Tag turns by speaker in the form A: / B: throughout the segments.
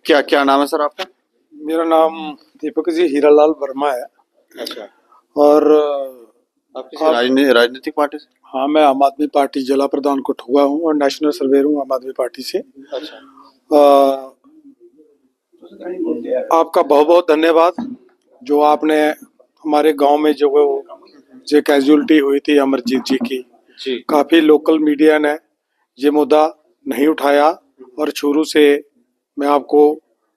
A: क्या क्या नाम है सर आपका?
B: मेरा नाम दीपक जी हीरालाल वर्मा है।
A: अच्छा।
B: और
A: आप किसी राजनीतिक पार्टी से?
B: हाँ, मैं आम आदमी पार्टी जिला प्रधान कठुआ हूँ और नेशनल सर्वेयर हूँ आम आदमी पार्टी से।
A: अच्छा।
B: आपका बहुत बहुत धन्यवाद जो आपने हमारे गांव में जो कैजुअलिटी हुई थी अमरजीत जी की,
A: जी।
B: काफ़ी लोकल मीडिया ने ये मुद्दा नहीं उठाया और शुरू से मैं आपको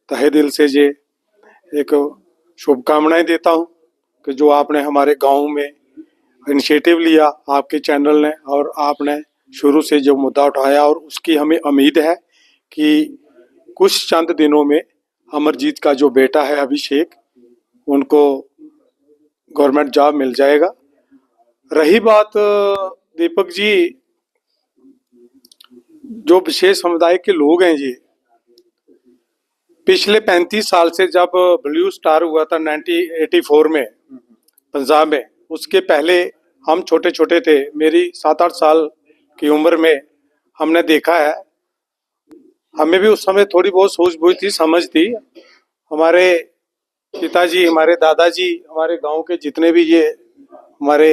B: तहे दिल से ये एक शुभकामनाएं देता हूं कि जो आपने हमारे गांव में इनिशिएटिव लिया आपके चैनल ने और आपने शुरू से जो मुद्दा उठाया, और उसकी हमें उम्मीद है कि कुछ चंद दिनों में अमरजीत का जो बेटा है अभिषेक, उनको गवर्नमेंट जॉब मिल जाएगा। रही बात दीपक जी, जो विशेष समुदाय के लोग हैं, ये पिछले 35 साल से जब ब्लू स्टार हुआ था 1984 में पंजाब में, उसके पहले हम छोटे छोटे थे, मेरी 7-8 साल की उम्र में हमने देखा है। हमें भी उस समय थोड़ी बहुत सूझबूझ थी, समझ थी। हमारे पिताजी, हमारे दादाजी, हमारे गांव के जितने भी ये हमारे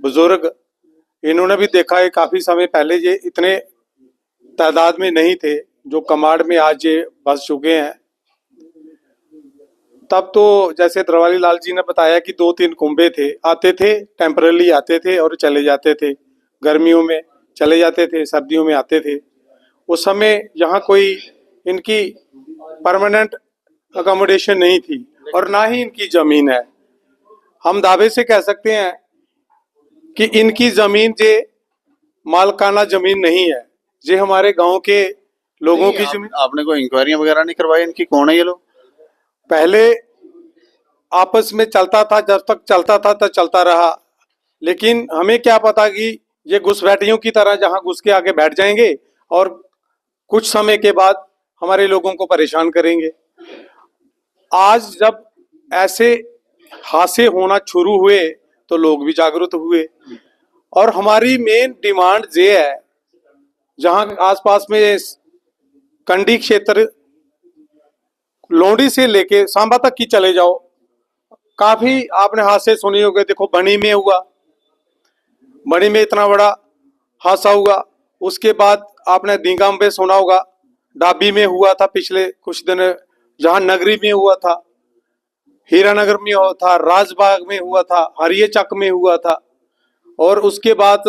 B: बुजुर्ग, इन्होंने भी देखा है काफी समय पहले ये इतने तादाद में नहीं थे जो कमांड में आज ये बस चुके हैं। तब तो जैसे द्रवाली लाल जी ने बताया कि 2-3 कुंबे थे, आते थे, टेम्पररी आते थे और चले जाते थे, गर्मियों में चले जाते थे, सर्दियों में आते थे। उस समय यहाँ कोई इनकी परमानेंट अकोमोडेशन नहीं थी और ना ही इनकी जमीन है। हम दावे से कह सकते हैं कि इनकी जमीन जे मालकाना जमीन नहीं है, ये हमारे गांव के लोगों की जमीन।
A: आपने कोई इंक्वायरियां वगैरह नहीं करवाई इनकी, कौन है ये लोग?
B: पहले आपस में चलता था, जब तक चलता था तब चलता रहा, लेकिन हमें क्या पता कि ये घुसपैठियों की तरह जहां घुस के आगे बैठ जाएंगे और कुछ समय के बाद हमारे लोगों को परेशान करेंगे। आज जब ऐसे हादसे होना शुरू हुए तो लोग भी जागरूक हुए और हमारी मेन डिमांड ये है, जहां आसपास में कंडी क्षेत्र लोंडी से लेके सांबा तक की चले जाओ, काफी आपने हादसे सुने होंगे। देखो बनी में हुआ, बनी में इतना बड़ा हादसा हुआ। उसके बाद आपने दींगाम में सुना होगा, डाबी में हुआ था पिछले कुछ दिन, जहां नगरी में हुआ था, हीरानगर में हुआ था, राजबाग में हुआ था, हरिये चक में हुआ था, और उसके बाद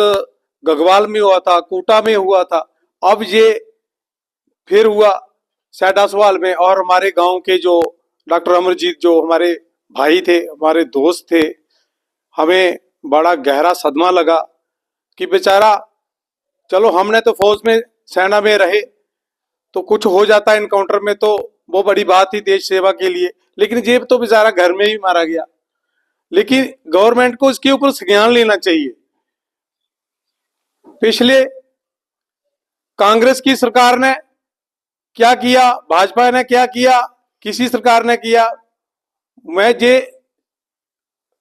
B: गगवाल में हुआ था, कोटा में हुआ था। अब ये फिर हुआ सैडासवाल में। और हमारे गांव के जो डॉक्टर अमरजीत, जो हमारे भाई थे, हमारे दोस्त थे, हमें बड़ा गहरा सदमा लगा कि बेचारा, चलो हमने तो फौज में सेना में रहे तो कुछ हो जाता है इनकाउंटर में तो वो बड़ी बात थी देश सेवा के लिए, लेकिन ये तो बेचारा घर में ही मारा गया। लेकिन गवर्नमेंट को इसके ऊपर संज्ञान लेना चाहिए। पिछले कांग्रेस की सरकार ने क्या किया, भाजपा ने क्या किया, किसी सरकार ने किया, मैं ये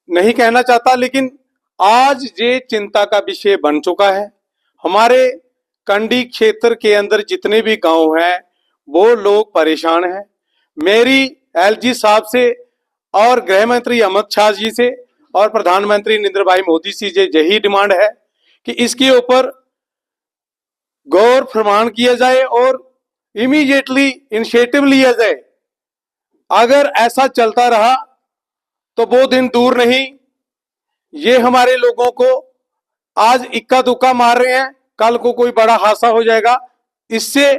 B: नहीं कहना चाहता, लेकिन आज ये चिंता का विषय बन चुका है। हमारे कंडी क्षेत्र के अंदर जितने भी गांव हैं वो लोग परेशान हैं। मेरी एलजी साहब से और गृह मंत्री अमित शाह जी से और प्रधानमंत्री नरेंद्र भाई मोदी जी से यही डिमांड है कि इसके ऊपर गौर फरमान किया जाए और इमीडिएटली इनिशिएटिव लिया जाए। अगर ऐसा चलता रहा तो वो दिन दूर नहीं, ये हमारे लोगों को आज इक्का दुक्का मार रहे हैं, कल को कोई बड़ा हादसा हो जाएगा। इससे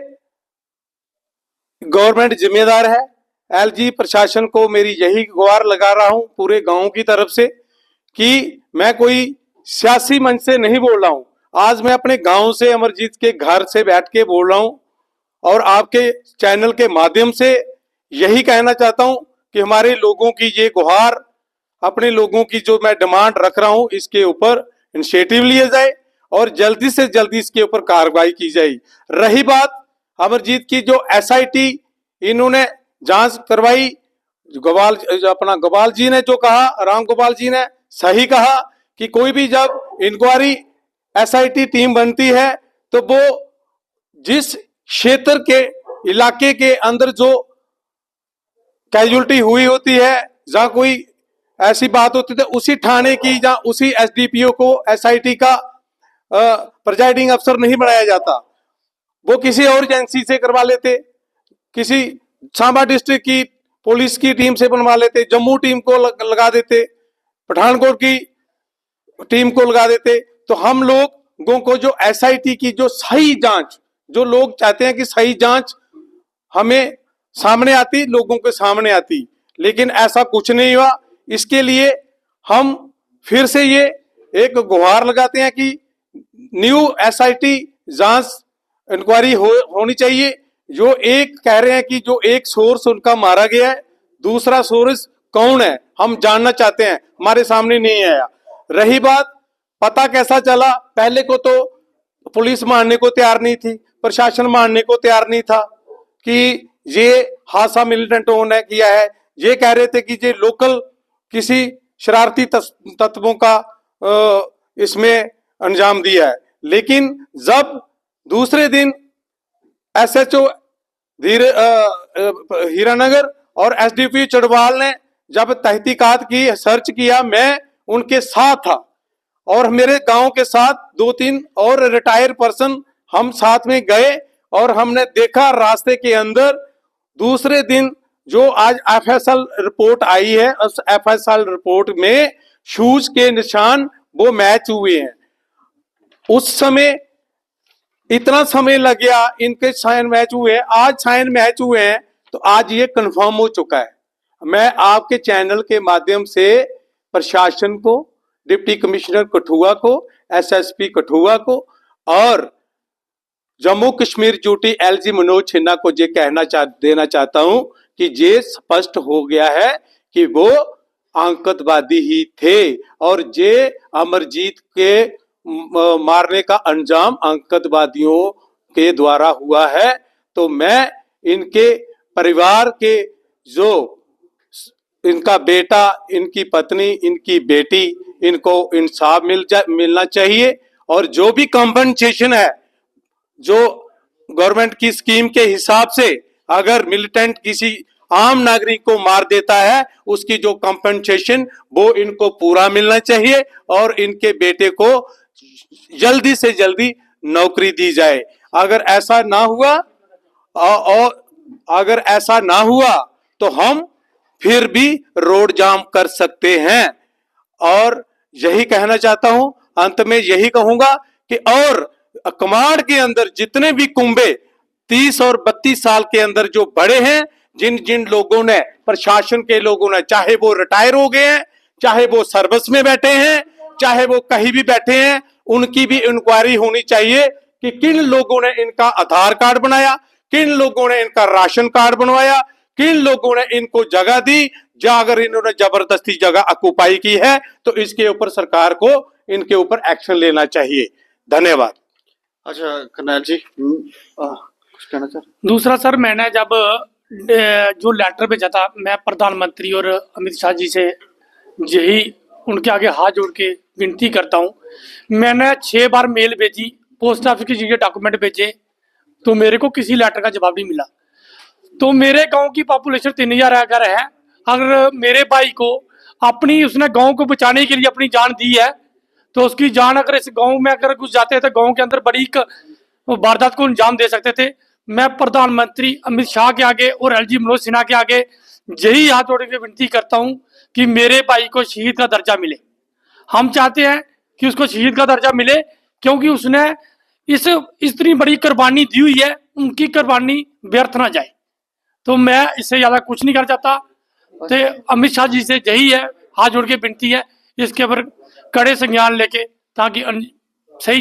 B: गवर्नमेंट जिम्मेदार है। एलजी प्रशासन को मेरी यही गुहार लगा रहा हूं पूरे गांव की तरफ से कि मैं कोई सियासी मंच से नहीं बोल रहा हूं, आज मैं अपने गांव से, अमरजीत के घर से बैठ के बोल रहा हूं और आपके चैनल के माध्यम से यही कहना चाहता हूं कि हमारे लोगों की ये गुहार, अपने लोगों की जो मैं डिमांड रख रहा हूं, इसके ऊपर इनिशिएटिव लिया जाए और जल्दी से जल्दी इसके ऊपर कार्रवाई की जाए। रही बात अमरजीत की, जो एसआईटी इन्होंने जांच करवाई, गोपाल जी ने जो कहा, राम गोपाल जी ने सही कहा कि कोई भी जब इंक्वायरी एसआईटी टीम बनती है तो वो जिस क्षेत्र के इलाके के अंदर जो कैजुअलिटी हुई होती है, जहां कोई ऐसी बात होती है, उसी थाने की जहां उसी एसडीपीओ को एसआईटी का प्रिजाइडिंग अफसर नहीं बनाया जाता, वो किसी और एजेंसी से करवा लेते, किसी सांबा डिस्ट्रिक्ट की पुलिस की टीम से बनवा लेते, जम्मू टीम को लगा देते, पठानकोट की टीम को लगा देते। तो हम लोगों को जो एसआईटी की जो सही जांच, जो लोग चाहते हैं कि सही जांच हमें सामने आती, लोगों के सामने आती, लेकिन ऐसा कुछ नहीं हुआ। इसके लिए हम फिर से ये एक गुहार लगाते हैं कि न्यू एसआईटी जांच इंक्वायरी होनी चाहिए। जो एक कह रहे हैं कि जो एक सोर्स उनका मारा गया है, दूसरा सोर्स कौन है हम जानना चाहते हैं, हमारे सामने नहीं आया। रही बात पता कैसा चला, पहले को तो पुलिस मानने को तैयार नहीं थी, प्रशासन मानने को तैयार नहीं था कि ये हादसा मिलिटेंटों ने किया है। ये कह रहे थे कि ये लोकल किसी शरारती तत्वों का इसमें अंजाम दिया है। लेकिन जब दूसरे दिन एसएचओ हीरानगर और एसडीपी चढ़वाल ने जब तहकीकात की, सर्च किया, मैं उनके साथ था और मेरे गांव के साथ 2-3 और रिटायर्ड पर्सन हम साथ में गए और हमने देखा रास्ते के अंदर दूसरे दिन जो आज एफएसएल रिपोर्ट आई है, उस एफएसएल रिपोर्ट में शूज के निशान वो मैच हुए हैं। उस समय इतना समय लग गया, इनके साइन मैच हुए, आज साइन मैच हुए हैं, तो आज ये कंफर्म हो चुका है। मैं आपके चैनल के माध्यम से प्रशासन को, डिप्टी कमिश्नर कठुआ को, एसएसपी कठुआ को और जम्मू कश्मीर ड्यूटी एलजी मनोज सिन्हा को ये देना चाहता हूं कि ये स्पष्ट हो गया है कि वो आतंकवादी ही थे और ये अमरजीत के मारने का अंजाम आतंकवादियों के द्वारा हुआ है। तो मैं इनके परिवार के, जो इनका बेटा, इनकी पत्नी, इनकी बेटी, इनको इंसाफ मिलना चाहिए और जो भी कॉम्पनसेशन है, जो गवर्नमेंट की स्कीम के हिसाब से अगर मिलिटेंट किसी आम नागरिक को मार देता है, उसकी जो कॉम्पनसेशन वो इनको पूरा मिलना चाहिए और इनके बेटे को जल्दी से जल्दी नौकरी दी जाए। अगर ऐसा ना हुआ और अगर ऐसा ना हुआ तो हम फिर भी रोड जाम कर सकते हैं। और यही कहना चाहता हूं, अंत में यही कहूंगा कि और कमांड के अंदर जितने भी कुंबे 30 और 32 साल के अंदर जो बड़े हैं, जिन जिन लोगों ने, प्रशासन के लोगों ने, चाहे वो रिटायर हो गए हैं, चाहे वो सर्विस में बैठे हैं, चाहे वो कहीं भी बैठे हैं, उनकी भी इंक्वायरी होनी चाहिए कि किन लोगों ने इनका आधार कार्ड बनाया, किन लोगों ने इनका राशन कार्ड बनवाया, किन लोगों ने इनको जगह दी, या अगर इन्होंने जबरदस्ती जगह ऑक्युपाई की है तो इसके ऊपर सरकार को इनके ऊपर एक्शन लेना चाहिए। धन्यवाद।
A: अच्छा कर्नैल जी, कुछ कहना चाह रहे?
C: दूसरा सर, मैंने जब जो लेटर भेजा था, मैं प्रधानमंत्री और अमित शाह जी से यही उनके आगे हाथ जोड़ के विनती करता हूँ। मैंने 6 बार मेल भेजी, पोस्ट ऑफिस के जरिए डॉक्यूमेंट भेजे, तो मेरे को किसी लेटर का जवाब नहीं मिला। तो मेरे गांव की पॉपुलेशन 3000 अगर है, अगर मेरे भाई को अपनी, उसने गांव को बचाने के लिए अपनी जान दी है, तो उसकी जान अगर इस गांव में अगर घुस जाते तो गांव के अंदर बड़ी वारदात को अंजाम दे सकते थे। मैं प्रधानमंत्री अमित शाह के आगे और एलजी मनोज सिन्हा के आगे यही हाथ जोड़ के विनती करता हूं कि मेरे भाई को शहीद का दर्जा मिले। हम चाहते हैं कि उसको शहीद का दर्जा मिले, क्योंकि उसने इतनी बड़ी कुर्बानी दी हुई है, उनकी कुर्बानी व्यर्थ ना जाए। तो मैं इससे ज्यादा कुछ नहीं कर चाहता। तो अमित शाह जी से यही है, हाथ जोड़ के विनती है, इसके ऊपर कड़े संज्ञान लेके, ताकि सही